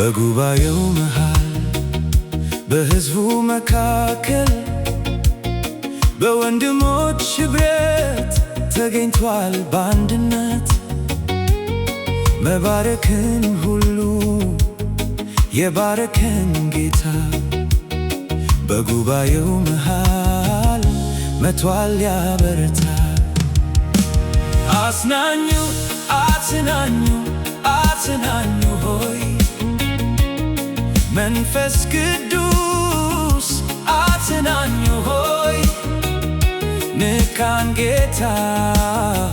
በጉባኤው መሃል በሕዝቡ መካከል በወንድሞች ኅብረት ተገኝቷል በአንድነት መባረክን ሁሉ የባረከን ጌታ በጉባኤው መሃል መጥቷል ሊያበረታ። አጽናኙ አጽናኙ አጽናኙ ሆይ መንፈስ ቅዱስ አጽናኙ ሆይ ንካን ጌታ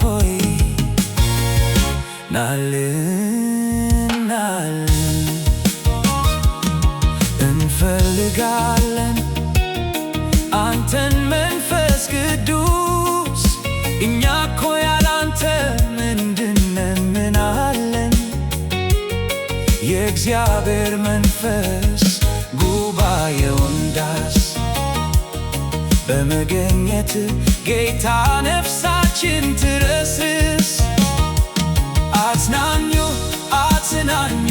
ሆይ ናልን ናልን እንፈልጋለን አንተን መንፈስ ቅዱስ እኛ እኮ ያላንተ ምንድነን ምን አለን? የእግዚአብሔር መንፈስ ጉባኤውን ዳስ በመገኘት ጌታ ነፍሳችን ትረስርስ። አጽናኙ አጽናኙ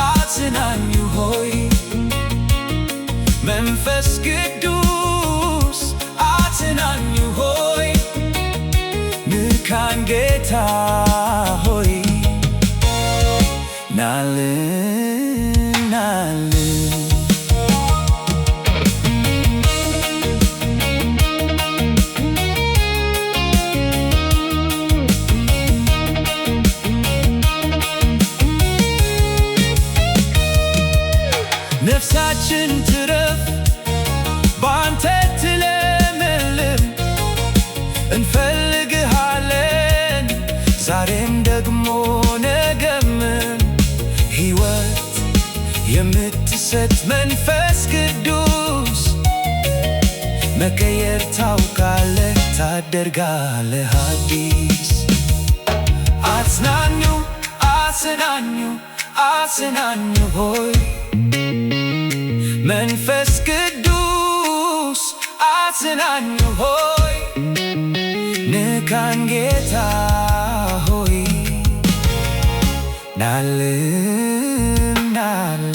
አጽናኙ ሆይ መንፈስ ቅዱስ አጽናኙ ሆይ ንካን ጌታ ሆይ ናልን ናልን ነፍሳችን ትረፍ ባንተ ትለምልም እንፈልግሃለን ዛሬም ደግሞ ነገም ሕይወት የምትሰጥ መንፈስ ቅዱስ መቀየር ታውቃለህ ታደርጋለህ አዲስ። አጽናኙ አጽናኙ አጽናኙ ሆይ መንፈስ ቅዱስ አጽናኙ ሆይ ንካን ጌታ ሆይ ናልን ናልን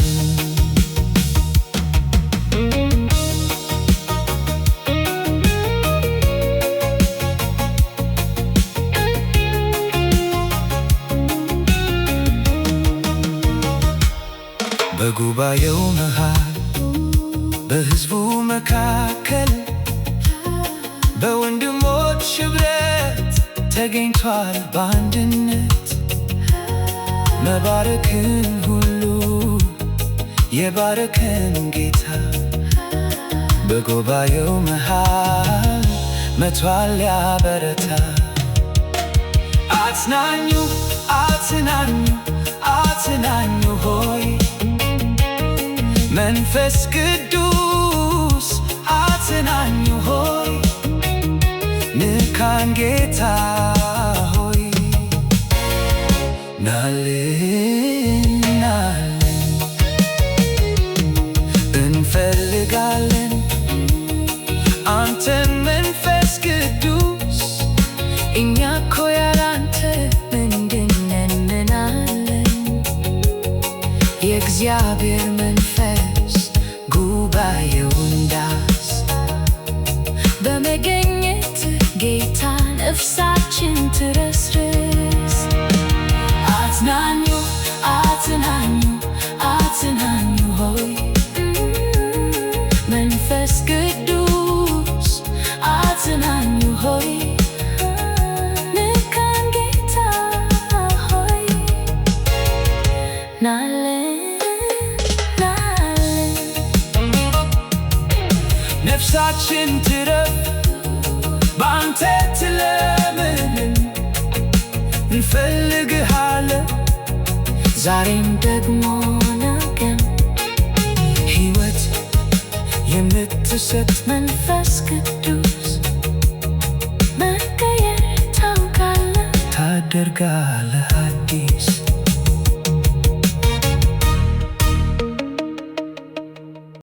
በጉባኤው መሃል በሕዝቡ መካከል በወንድሞች ኅብረት ተገኝቷል በአንድነት መባረክን ሁሉ የባረከን ጌታ በጉባኤው መሃል መጥቷል ሊያበረታ። አጽናኙ አጽናኙ አጽናኙ ሆይ መንፈስ ቅዱስ አጽናኙ ሆይ ንካን ጌታ ሆይ ናልን ናልን እንፈልጋለን አንተን መንፈስ ቅዱስ እኛ እኮ ያላንተ ምንድነን ምን አለን? የእግዚአብሔር መንፈስ ጉባኤውን ዳስ በመገኘት ጌታ ነፍሳችን ትረስርስ። አጽናኙ አጽናኙ አጽናኙ ሆይ መንፈስ ቅዱስ አጽናኙ ሆይ ንካን ጌታ ሆይ ናልን ናልን ነፍሳችን ትረፍ ባንተ ትለምልም እንፈልግሃለን ዛሬም ደግሞ ነገም ሕይወት የምትሰጥ መንፈስ ቅዱስ